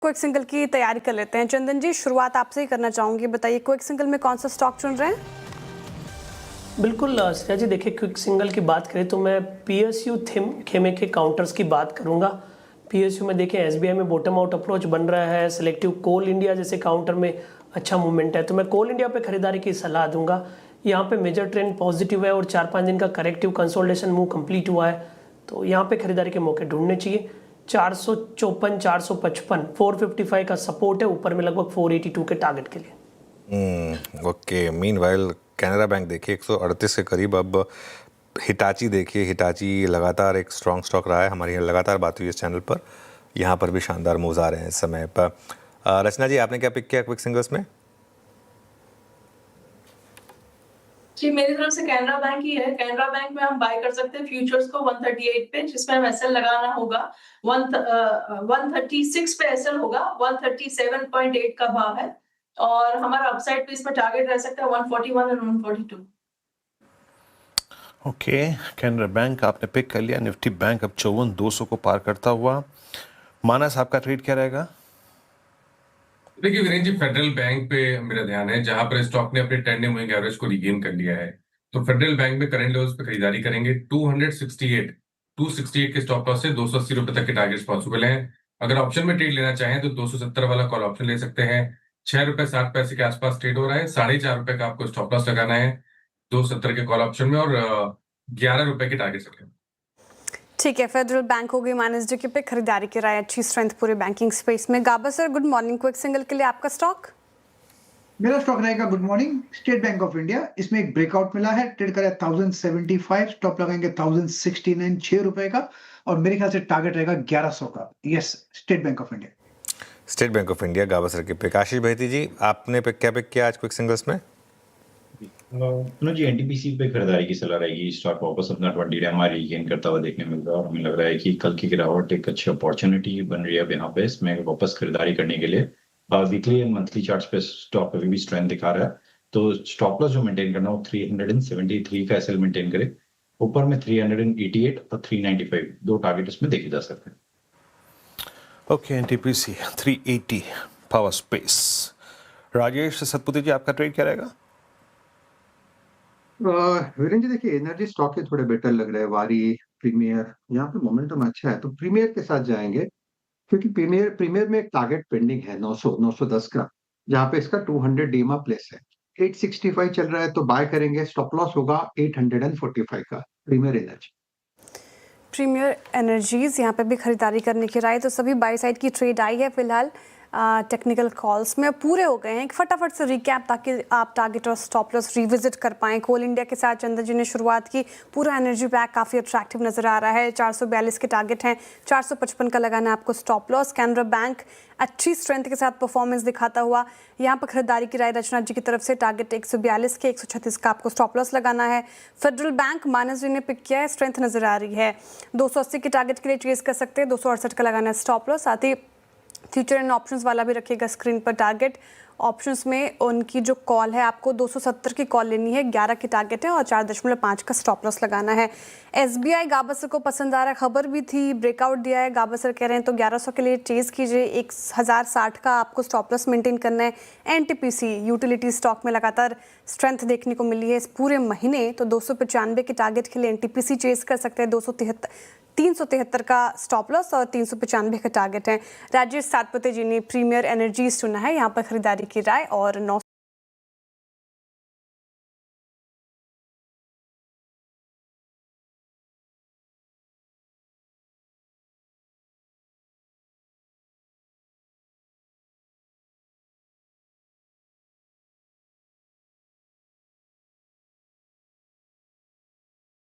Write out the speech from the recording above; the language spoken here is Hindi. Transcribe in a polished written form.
क्विक सिंगल की तैयारी कर लेते हैं। चंदन जी, शुरुआत आपसे ही करना चाहूंगी, बताइए क्विक सिंगल में कौन सा स्टॉक चुन रहे हैं? बिल्कुल श्रेया जी, देखिए क्विक सिंगल की बात करें तो मैं पीएसयू खेमे के काउंटर्स की बात करूंगा। पीएसयू में देखिए एसबीआई में बॉटम आउट अप्रोच बन रहा है, सिलेक्टिव कोल इंडिया जैसे काउंटर में अच्छा मूवमेंट है, तो मैं कोल इंडिया पे खरीदारी की सलाह दूंगा। यहाँ पे मेजर ट्रेंड पॉजिटिव है और 4-5 दिन का करेक्टिव कंसोलिडेशन मूव कंप्लीट हुआ है, तो यहाँ पे खरीदारी के मौके ढूंढने चाहिए। 454, 455, 455 का सपोर्ट है, ऊपर में लगभग 482 के टारगेट के लिए। ओके, मीनवाइल कैनरा बैंक देखिए 138 के करीब। अब हिटाची देखिए, हिटाची लगातार एक स्ट्रॉन्ग स्टॉक रहा है, हमारी यहाँ लगातार बात हुई इस चैनल पर। यहाँ पर भी शानदार मूव्स आ रहे हैं इस समय पर। रचना जी, आपने क्या पिक किया क्विक सिंगल्स में? जी, मेरी तरफ से कैनरा बैंक ही है। कैनरा बैंक में हम बाय कर सकते हैं फ्यूचर्स को 138 पे, जिसमें हम एसएल लगाना होगा। 136 पे एसएल होगा, 137.8 का भाव है और हमारा अपसाइड पे इसमें टारगेट रह सकता है 141 और 142। ओके, कैनरा बैंक आपने पिक कर लिया। निफ्टी बैंक अब 54,200 को पार करता हुआ। मानस, आपका ट्रेड क्या रहेगा? देखिए वीरेंद्र जी, फेडरल बैंक पे मेरा ध्यान है, जहां पर स्टॉक ने अपने 10 डे मूविंग एवरेज को रिगेन कर लिया है। तो फेडरल बैंक में करंट लेवल्स पे खरीदारी करेंगे। 268 के स्टॉप लॉस से 280 रुपए तक के टारगेट्स पॉसिबल हैं। अगर ऑप्शन में ट्रेड लेना चाहें तो 270 वाला कॉल ऑप्शन ले सकते हैं। 6 रुपए 60 पैसे के आसपास ट्रेड हो रहा है। 4.5 रुपए का आपको स्टॉप लॉस लगाना है 270 के कॉल ऑप्शन में, और 11 रुपए के टारगेट रखें। ठीक है, फेडरल बैंक हो गई माइनस जी पे खरीदारी की राय, अच्छी स्ट्रेंथ पूरे बैंकिंग स्पेस में। Gaba sir, good morning. Quick single के लिए आपका स्टॉक? मेरा स्टॉक रहेगा good morning State Bank of India. इसमें एक ब्रेकआउट मिला है, ट्रेड करें 1075, स्टॉप लगाएंगे 1069, 6 रुपए का, और मेरे ख्याल से टारगेट रहेगा 1100 का। Yes, state Bank of India. State Bank of India, गावा सर के पिक। आशीष भाई जी, आपने क्या पिक किया आज क्विक सिंगल्स में? जी, एनटीपीसी पे खरीदारी की सलाह रहेगी। स्टॉक वापस अपना 20 डे रीगेन करता हुआ देखने मिल रहा है और हमें लग रहा है कि कल की गिरावट एक अच्छी अपॉर्चुनिटी बन रही है अब यहाँ पे इसमें वापस खरीदारी करने के लिए। वीकली एंड मंथली चार्ट्स पे स्टॉक अभी भी स्ट्रेंथ दिखा रहा है, तो स्टॉप लॉस जो मेंटेन करना वो 373 का एसएल मेंटेन करे। ऊपर में 388 और 395 दो टारगेट इसमें देखे जा सकते हैं। Okay, NTPC 380 power space. Rajesh Satputi ji, आपका ट्रेड क्या रहेगा? वीरेंद्र जी, देखिए एनर्जी स्टॉक के थोड़े बेटर लग रहे हैं। वारी, प्रीमियर, यहाँ पे मोमेंटम अच्छा है, तो प्रीमियर के साथ जाएंगे, क्योंकि प्रीमियर में एक टारगेट पेंडिंग है 910 का, जहाँ पे इसका 200 डीमा प्लेस है। 865 चल रहा है, तो बाय करेंगे। स्टॉप लॉस होगा 845 का, प्रीमियर एनर्जी। प्रीमियर एनर्जीज, यहाँ पे भी खरीदारी करने की राय। तो सभी बाई साइड की ट्रेड आई है फिलहाल। टेक्निकल कॉल्स में पूरे हो गए हैं। एक फटाफट से रिकैप ताकि आप टारगेट और स्टॉप लॉस रिविजिट कर पाएं। कोल इंडिया के साथ चंदन जी ने शुरुआत की। पूरा एनर्जी पैक काफ़ी अट्रैक्टिव नजर आ रहा है। 442 के टारगेट हैं, 455 का लगाना है आपको स्टॉप लॉस। कैनरा बैंक अच्छी स्ट्रेंथ के साथ परफॉर्मेंस दिखाता हुआ यहाँ पर खरीदारी की राय रचना जी की तरफ से। टारगेट 142 के, 136 का आपको स्टॉप लॉस लगाना है। फेडरल बैंक मानस जी ने पिक किया है, स्ट्रेंथ नजर आ रही है। 280 के टारगेट के लिए चेज कर सकते हैं, 268 का लगाना है स्टॉप लॉस। साथ ही फ्यूचर एंड ऑप्शंस वाला भी रखिएगा स्क्रीन पर टारगेट। ऑप्शंस में उनकी जो कॉल है, आपको 270 की कॉल लेनी है, 11 की टारगेट है और 4.5 का स्टॉप लॉस लगाना है। एसबीआई गाबसर को पसंद आ रहा है, खबर भी थी, ब्रेकआउट दिया है। गाबसर कह रहे हैं तो 1100 के लिए चेज कीजिए, 1060 का आपको स्टॉप लॉस मेंटेन करना है। एनटीपीसी यूटिलिटी स्टॉक में लगातार स्ट्रेंथ देखने को मिली है इस पूरे महीने, तो 295 के टारगेट के लिए एनटीपीसी चेज कर सकते हैं। 373 का स्टॉप लॉस और 395 का टारगेट है। राजेश सातपते जी ने प्रीमियर एनर्जीज चुना है, यहाँ पर खरीदारी की राय, और 9